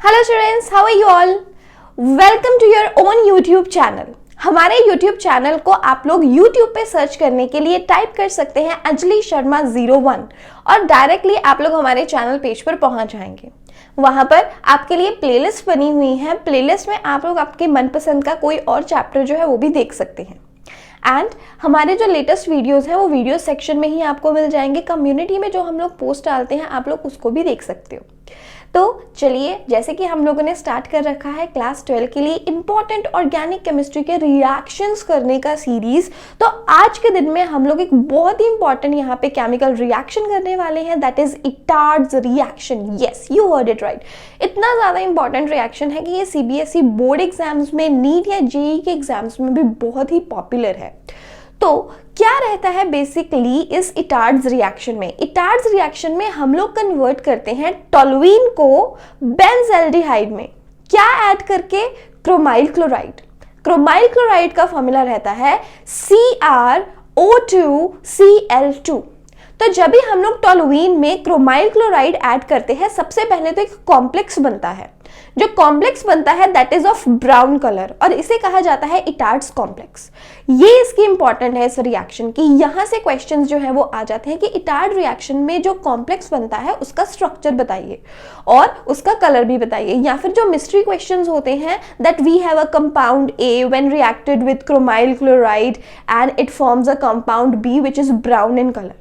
Hello students, how are you all? Welcome to your own YouTube channel. हमारे YouTube channel को आप लोग YouTube पे सर्च करने के लिए टाइप कर सकते हैं अंजलि शर्मा 01 और डायरेक्टली आप लोग हमारे चैनल पेज पर पहुंच जाएंगे। वहां पर आपके लिए प्लेलिस्ट बनी हुई है। प्लेलिस्ट में आप लोग आपके मनपसंद का कोई और चैप्टर जो है वो भी देख सकते हैं। एंड हमारे जो लेटेस्ट वीडियोस हैं वो वीडियो सेक्शन में ही आपको मिल जाएंगे। कम्युनिटी में जो हम लोग पोस्ट डालते हैं आप लोग उसको भी देख सकते हो। तो चलिए, जैसे कि हम लोगों ने स्टार्ट कर रखा है क्लास 12 के लिए इंपॉर्टेंट ऑर्गेनिक केमिस्ट्री के रिएक्शंस करने का सीरीज, तो आज के दिन में हम लोग एक बहुत ही इंपॉर्टेंट यहाँ पे केमिकल रिएक्शन करने वाले हैं, that is Etard's reaction. Yes, you heard it right. इतना ज़्यादा इंपॉर्टेंट रिएक्शन है कि ये सीबीएसई बोर्ड एग्जाम्स में, नीट या जेईई के एग्जाम्स में भी बहुत ही पॉपुलर है। तो क्या रहता है बेसिकली इस इटार्ड्स रिएक्शन में? इटार्ड्स रिएक्शन में हम लोग कन्वर्ट करते हैं टोलुइन को बेंज़ल्डिहाइड में। क्या ऐड करके? Chromyl chloride. क्रोमाइल क्लोराइड का फॉर्मूला रहता है CrO2Cl2। तो जब भी हम लोग टोलुइन में क्रोमाइल क्लोराइड ऐड करते हैं, सबसे पहले तो एक कॉम्प्लेक्स बनता है। जो कॉम्प्लेक्स बनता है that is of brown colour और इसे कहा जाता है इटार्ड्स कॉम्प्लेक्स। ये इसकी इंपॉर्टेंट है इस रिएक्शन की। यहां से क्वेश्चंस जो है वो आ जाते हैं कि इटार्ड रिएक्शन में जो कॉम्प्लेक्स बनता है उसका स्ट्रक्चर बताइए और उसका कलर भी बताइए। या फिर जो मिस्ट्री क्वेश्चंस होते हैं that we have a compound A when reacted with chromyl chloride and it forms a compound B which is brown in colour.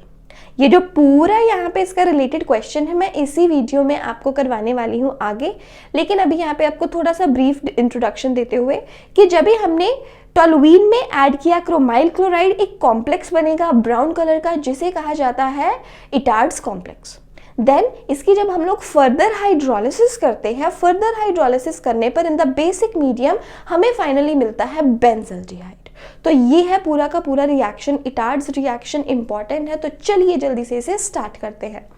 ये जो पूरा यहाँ पे इसका रिलेटेड क्वेश्चन है मैं इसी वीडियो में आपको करवाने वाली हूँ आगे। लेकिन अभी यहाँ पे आपको थोड़ा सा ब्रीफ इंट्रोडक्शन देते हुए कि जब भी हमने टोलुइन में ऐड किया क्रोमाइल क्लोराइड, एक कॉम्प्लेक्स बनेगा ब्राउन कलर का जिसे कहा जाता है इटार्ड्स कॉम्प्लेक्स। देन इसकी जब हम लोग फर्दर हाइड्रोलिसिस करते हैं, फर्दर हाइड्रोलिसिस करने पर इन द बेसिक मीडियम हमें फाइनली मिलता है बेंज़ल्डिहाइड। तो ये है पूरा का पूरा रिएक्शन। इटार्ड्स रिएक्शन इंपॉर्टेंट है, तो चलिए जल्दी से इसे स्टार्ट करते हैं।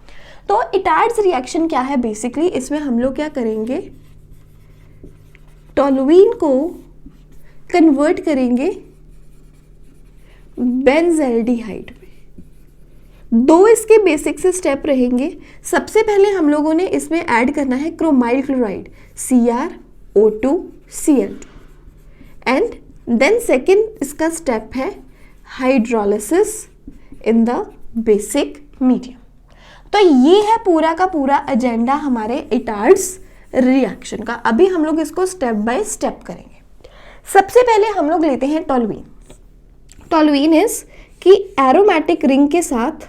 तो इटार्ड्स रिएक्शन क्या है बेसिकली? इसमें हम लोग क्या करेंगे, टोलुइन को कन्वर्ट करेंगे बेंज़ल्डिहाइड में। दो इसके बेसिक से स्टेप रहेंगे। सबसे पहले हम लोगों ने इसमें ऐड करना है chromyl chloride CrO2Cl2 and then second इसका स्टेप है hydrolysis in the basic medium. तो ये है पूरा का पूरा एजेंडा हमारे इटार्ड्स रिएक्शन का। अभी हम लोग इसको स्टेप बाय स्टेप करेंगे। सबसे पहले हम लोग लेते हैं टोलुइन। टोलुइन इज कि एरोमेटिक रिंग के साथ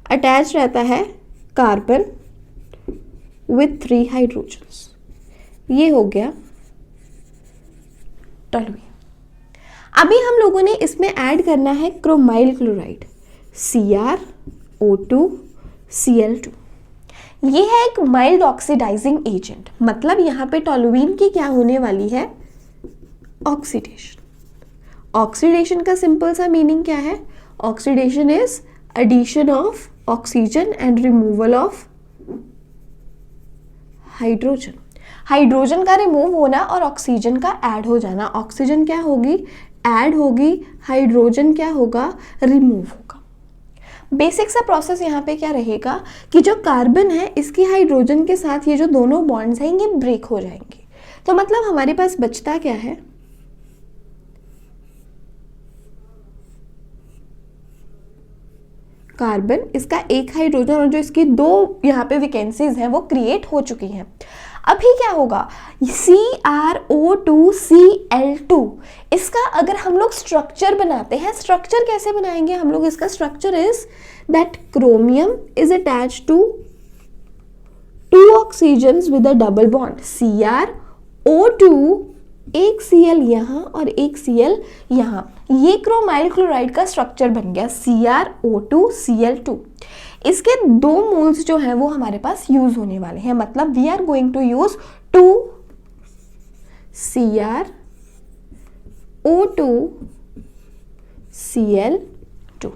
अटैच रहता है कार्बन विथ 3 हाइड्रोजन्स। ये हो गया टोलुइन। अभी हम लोगों ने इसमें ऐड करना है क्रोमाइल क्लोराइड CrO2Cl2। ये है एक माइल्ड ऑक्सीडाइजिंग एजेंट, मतलब यहाँ पे टोलुइन की क्या होने वाली है? ऑक्सीडेशन। ऑक्सीडेशन का सिंपल सा मीनिंग क्या है? Oxidation is addition of oxygen and removal of hydrogen. Hydrogen का रिमूव होना और ऑक्सीजन का ऐड हो जाना। ऑक्सीजन क्या होगी? ऐड होगी। हाइड्रोजन क्या होगा? रिमूव होगा। बेसिक सा प्रोसेस यहाँ पे क्या रहेगा कि जो कार्बन है इसकी हाइड्रोजन के साथ ये जो दोनों बॉन्ड्स हैं ये ब्रेक हो जाएंगे। तो मतलब हमारे पास बचता क्या है? कार्बन, इसका एक हाइड्रोजन और जो इसकी दो यहाँ पे वैकेंसीज हैं वो क्रिएट हो चुकी हैं। अभी क्या होगा? CrO2Cl2, इसका अगर हम लोग स्ट्रक्चर बनाते हैं, स्ट्रक्चर कैसे बनाएंगे हम लोग? इसका structure is that chromium is attached to 2 oxygens with a double bond CrO2, एक Cl यहाँ और एक Cl यहाँ। ये क्रोमाइल क्लोराइड का स्ट्रक्चर बन गया CrO2Cl2। इसके 2 मोल्स जो हैं वो हमारे पास यूज होने वाले हैं, मतलब we are going to use 2 CrO2Cl2।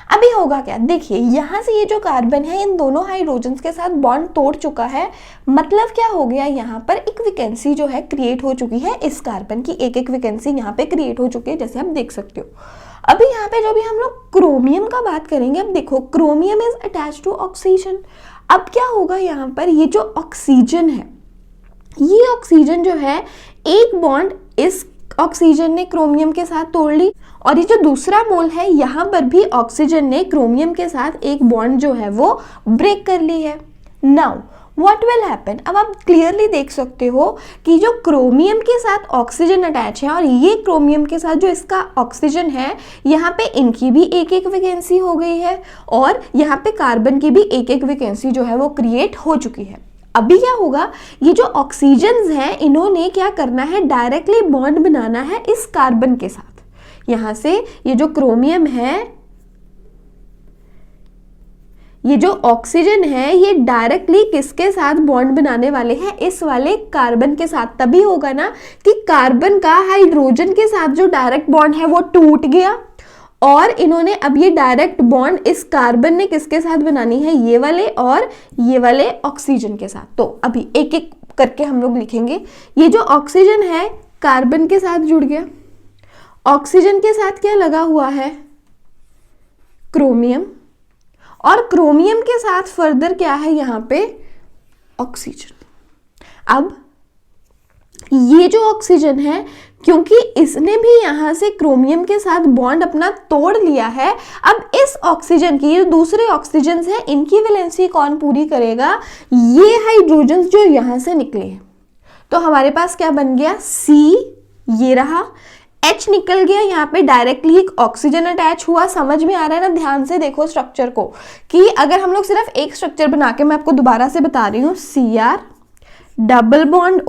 अभी होगा क्या? देखिए यहां से ये जो कार्बन है इन दोनों हाइड्रोजन्स के साथ बॉन्ड तोड़ चुका है। मतलब क्या हो गया? यहाँ पर एक वैकेंसी जो है क्रिएट हो चुकी है। इस कार्बन की एक एक वैकेंसी यहाँ पे क्रिएट हो चुकी है, जैसे आप देख सकते हो। अभी यहाँ पे जो भी हम लोग क्रोमियम का बात करेंगे, अब देखो chromium is attach to oxygen. अब क्या होगा यहाँ पर, ये जो ऑक्सीजन है ये ऑक्सीजन जो है एक बॉन्ड इस ऑक्सीजन ने क्रोमियम के साथ तोड़ ली, और ये जो दूसरा मोल है यहाँ पर भी ऑक्सीजन ने क्रोमियम के साथ एक बॉन्ड जो है वो ब्रेक कर ली है। नाउ व्हाट विल हैपन, अब आप क्लियरली देख सकते हो कि जो क्रोमियम के साथ ऑक्सीजन अटैच है और ये क्रोमियम के साथ जो इसका ऑक्सीजन है, यहाँ पे इनकी भी एक एक वैकेंसी हो गई है और यहाँ पे कार्बन की भी एक एक वैकेंसी जो है वो क्रिएट हो चुकी है। अभी क्या होगा, ये जो ऑक्सीजन्स हैं इन्होंने क्या करना है, डायरेक्टली बॉन्ड बनाना है इस कार्बन के साथ। यहाँ से ये जो क्रोमियम है, ये जो ऑक्सीजन है, ये डायरेक्टली किसके साथ बॉन्ड बनाने वाले हैं, इस वाले कार्बन के साथ। तभी होगा ना कि कार्बन का हाइड्रोजन के साथ जो डायरेक्ट बॉन्ड है वो टूट गया और इन्होंने अब ये डायरेक्ट बॉन्ड इस कार्बन ने किसके साथ बनानी है, ये वाले और ये वाले ऑक्सीजन के साथ। तो अभी एक एक करके हम लोग लिखेंगे। ये जो ऑक्सीजन है कार्बन के साथ जुड़ गया, ऑक्सीजन के साथ क्या लगा हुआ है, क्रोमियम, और क्रोमियम के साथ फर्दर क्या है यहाँ पे, ऑक्सीजन। अब ये जो ऑक्सीजन है, क्योंकि इसने भी यहां से क्रोमियम के साथ बॉन्ड अपना तोड़ लिया है, अब इस ऑक्सीजन की, ये दूसरे ऑक्सीजन हैं, इनकी वैलेंसी कौन पूरी करेगा, ये हाइड्रोजन जो यहां से निकले हैं। तो हमारे पास क्या बन गया, C, ये रहा, H निकल गया, यहाँ पे डायरेक्टली एक ऑक्सीजन अटैच हुआ। समझ में आ रहा है ना, ध्यान से देखो स्ट्रक्चर को, कि अगर हम लोग सिर्फ एक स्ट्रक्चर बना के, मैं आपको दोबारा से बता रही हूँ, Cr डबल बॉन्ड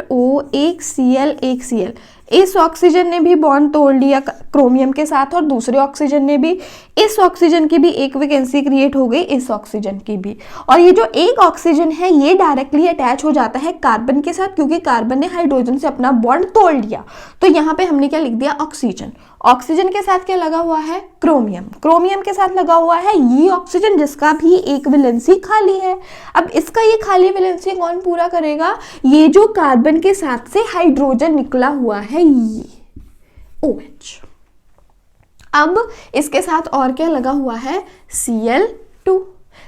O, एक Cl, इस ऑक्सीजन ने भी बॉन्ड तोड़ लिया क्रोमियम के साथ और दूसरे ऑक्सीजन ने भी, इस ऑक्सीजन की भी एक वैकेंसी क्रिएट हो गई, इस ऑक्सीजन की भी। और ये जो एक ऑक्सीजन है ये डायरेक्टली अटैच हो जाता है कार्बन के साथ, क्योंकि कार्बन ने हाइड्रोजन से अपना बॉन्ड तोड़ लिया। तो यहाँ पे हमने क्या लिख दिया, ऑक्सीजन। ऑक्सीजन के साथ क्या लगा हुआ है, क्रोमियम। क्रोमियम के साथ लगा हुआ है ये ऑक्सीजन, जिसका भी एक वैलेंसी खाली है। अब इसका ये खाली वैलेंसी कौन पूरा करेगा, ये जो कार्बन के साथ से हाइड्रोजन निकला हुआ है, ये OH। अब इसके साथ और क्या लगा हुआ है, Cl2।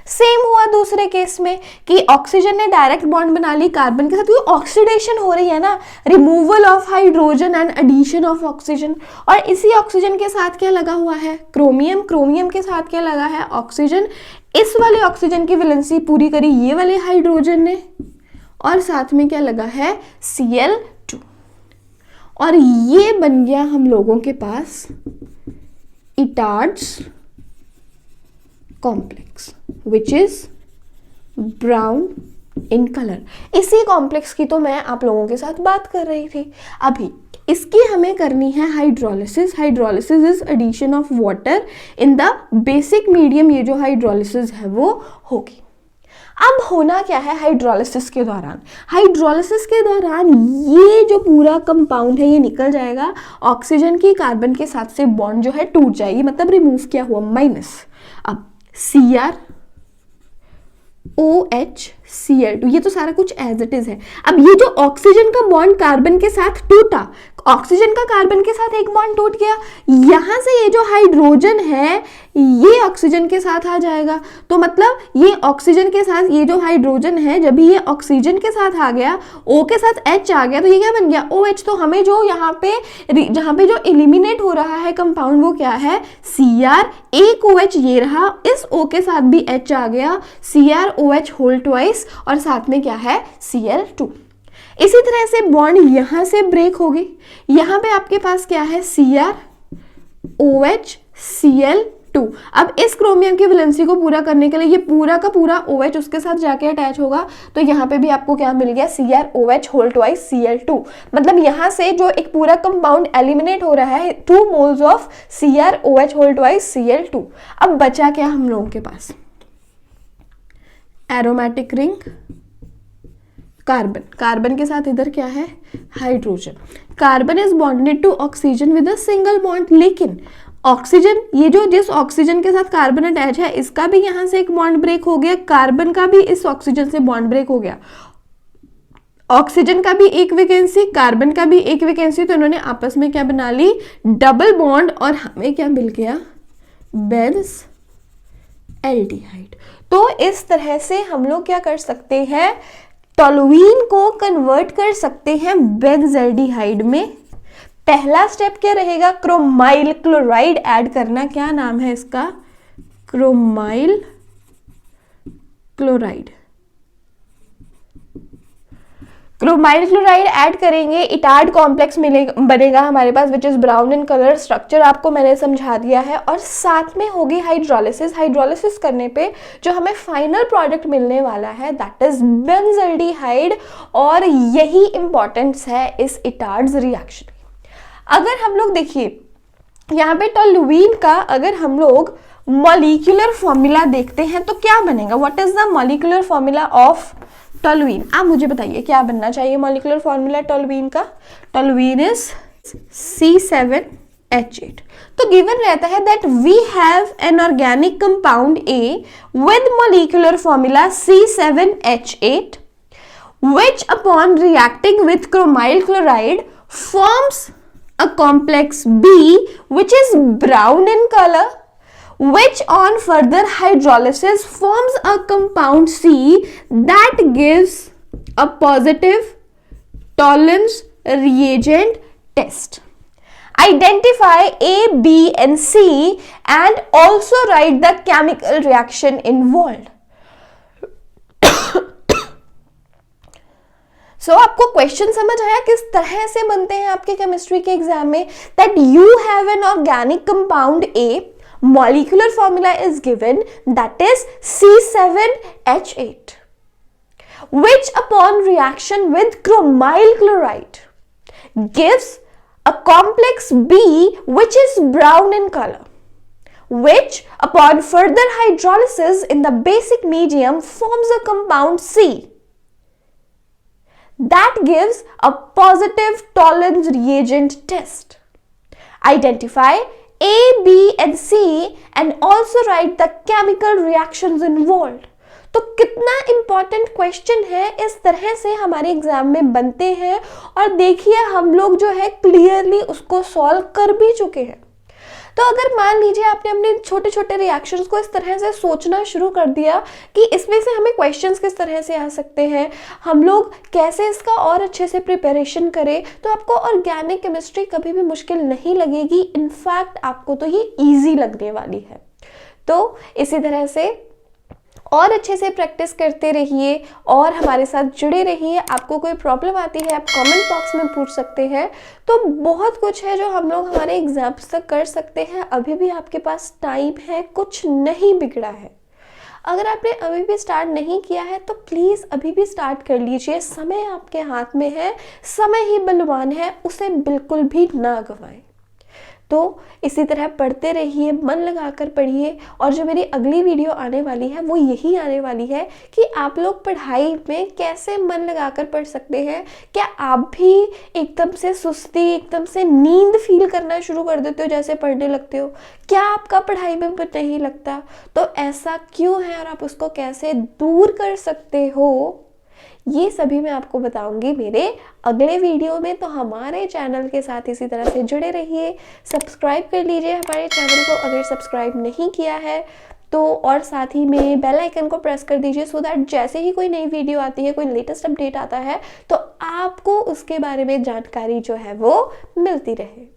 सेम हुआ दूसरे केस में कि ऑक्सीजन ने डायरेक्ट बॉन्ड बना ली कार्बन के साथ, क्योंकि ऑक्सीडेशन हो रही है ना, removal of hydrogen and addition of oxygen. और इसी ऑक्सीजन के साथ क्या लगा हुआ है, क्रोमियम। क्रोमियम के साथ क्या लगा है, ऑक्सीजन। इस वाले ऑक्सीजन की वैलेंसी पूरी करी ये वाले हाइड्रोजन ने, और साथ में क्या लगा है, Cl2। और ये बन गया हम लोगों के पास Etard's complex, which is brown in colour. इसी कॉम्प्लेक्स की तो मैं आप लोगों के साथ बात कर रही थी अभी। इसकी हमें करनी है hydrolysis. Hydrolysis is addition of water in the basic medium. ये जो हाइड्रोलिसिस है वो होगी। अब होना क्या है हाइड्रोलिसिस के दौरान, हाइड्रोलिसिस के दौरान ये जो पूरा कंपाउंड है ये निकल जाएगा, ऑक्सीजन की कार्बन के साथ से बॉन्ड जो है टूट जाएगी, मतलब रिमूव क्या हुआ, माइनस। अब Cr OH Cl2, ये तो सारा कुछ एज इट इज है। अब ये जो ऑक्सीजन का बॉन्ड कार्बन के साथ टूटा, ऑक्सीजन का कार्बन के साथ एक बॉन्ड टूट गया, यहां से ये जो हाइड्रोजन है ये ऑक्सीजन के साथ आ जाएगा। तो मतलब ये ऑक्सीजन के साथ ये जो हाइड्रोजन है, जब ये ऑक्सीजन के साथ आ गया, O के साथ H आ गया, तो ये क्या बन गया, OH। तो हमें जो यहाँ पे जहाँ पे जो एलिमिनेट हो रहा है कंपाउंड वो क्या है, Cr, एक OH ये रहा, इस O के साथ भी H आ गया, CrOH होल ट्वाइस, और साथ में क्या है, Cl2। इसी तरह से बॉन्ड यहां से ब्रेक हो गई, यहां पे आपके पास क्या है, Cr OH Cl2। अब इस क्रोमियम की वैलेंसी को पूरा करने के लिए ये पूरा का पूरा OH उसके साथ जाके अटैच होगा, तो यहाँ पे भी आपको क्या मिल गया, CrOH होल ट्वाइस Cl2। मतलब यहाँ से जो एक पूरा कंपाउंड एलिमिनेट हो रहा है, 2 moles of CrOH whole twice Cl2। अब बचा क्या हम लोगों के पास, एरोमेटिक रिंग, कार्बन। कार्बन के साथ इधर क्या है, hydrogen. Carbon is bonded to oxygen with a single bond, लेकिन ऑक्सीजन, ये जो जिस ऑक्सीजन के साथ कार्बन अटैच है, इसका भी यहां से एक बॉन्ड ब्रेक हो गया, कार्बन का भी इस ऑक्सीजन से बॉन्ड ब्रेक हो गया। ऑक्सीजन का भी एक वैकेंसी, कार्बन का भी एक वैकेंसी, तो इन्होंने आपस में क्या बना ली, डबल बॉन्ड, और हमें क्या मिल गया, बेंज एल्डिहाइड। तो इस तरह से हम लोग क्या कर सकते हैं, टोलुइन को कन्वर्ट कर सकते हैं बेंजल्डिहाइड में। पहला स्टेप क्या रहेगा, क्रोमाइल क्लोराइड ऐड करना। क्या नाम है इसका, chromyl chloride. Chromyl chloride add करेंगे, इटार्ड कॉम्प्लेक्स बनेगा हमारे पास which is brown in colour. Structure आपको मैंने समझा दिया है। और साथ में होगी हाइड्रोलिसिस। हाइड्रोलिसिस करने पे जो हमें फाइनल प्रोडक्ट मिलने वाला है दैट इज बेंजल्डिहाइड। और यही इंपॉर्टेंस है इस इटार्ड्स रिएक्शन की। अगर हम लोग देखिए यहाँ पे टोलुइन का अगर हम लोग मॉलिक्यूलर फॉर्मूला देखते हैं तो क्या बनेगा, what is the molecular formula of toluene. आप मुझे बताइए क्या बनना चाहिए मॉलिक्यूलर फॉर्मूला टोलुइन का। Toluene is C7H8। तो गिवन रहता है that we have an organic compound A with molecular formula C7H8 which upon reacting with chromyl chloride forms a complex B which is brown in color, which on further hydrolysis forms a compound C that gives a positive Tollens reagent test. Identify A, B and C and also write the chemical reaction involved. So आपको question समझ आया किस तरह से बनते हैं आपके chemistry के एग्जाम में। That you have an organic compound A, molecular formula is given that is C7H8 which upon reaction with chromyl chloride gives a complex B which is brown in color, which upon further hydrolysis in the basic medium forms a compound C that gives a positive Tollens reagent test. Identify A, B and C and also write the chemical reactions involved. तो कितना important question है, इस तरह से हमारे exam में बनते हैं। और देखिए हम लोग जो है क्लियरली उसको सॉल्व कर भी चुके हैं। तो अगर मान लीजिए आपने अपने छोटे छोटे रिएक्शंस को इस तरह से सोचना शुरू कर दिया कि इसमें से हमें क्वेश्चंस किस तरह से आ सकते हैं, हम लोग कैसे इसका और अच्छे से प्रिपरेशन करें, तो आपको ऑर्गेनिक केमिस्ट्री कभी भी मुश्किल नहीं लगेगी। इनफैक्ट आपको तो ये इजी लगने वाली है। तो इसी तरह से और अच्छे से प्रैक्टिस करते रहिए और हमारे साथ जुड़े रहिए। आपको कोई प्रॉब्लम आती है आप कमेंट बॉक्स में पूछ सकते हैं। तो बहुत कुछ है जो हम लोग हमारे एग्जाम्स तक कर सकते हैं। अभी भी आपके पास टाइम है, कुछ नहीं बिगड़ा है। अगर आपने अभी भी स्टार्ट नहीं किया है तो प्लीज़ अभी भी स्टार्ट कर लीजिए। समय आपके हाथ में है, समय ही बलवान है, उसे बिल्कुल भी ना गंवाएं। तो इसी तरह पढ़ते रहिए, मन लगाकर पढ़िए। और जो मेरी अगली वीडियो आने वाली है वो यही आने वाली है कि आप लोग पढ़ाई में कैसे मन लगाकर पढ़ सकते हैं। क्या आप भी एकदम से सुस्ती, एकदम से नींद फील करना शुरू कर देते हो जैसे पढ़ने लगते हो? क्या आपका पढ़ाई में मन नहीं लगता? तो ऐसा क्यों है और आप उसको कैसे दूर कर सकते हो, ये सभी मैं आपको बताऊंगी मेरे अगले वीडियो में। तो हमारे चैनल के साथ इसी तरह से जुड़े रहिए। सब्सक्राइब कर लीजिए हमारे चैनल को अगर सब्सक्राइब नहीं किया है तो, और साथ ही में बेल आइकन को प्रेस कर दीजिए सो दैट जैसे ही कोई नई वीडियो आती है, कोई लेटेस्ट अपडेट आता है तो आपको उसके बारे में जानकारी जो है वो मिलती रहे।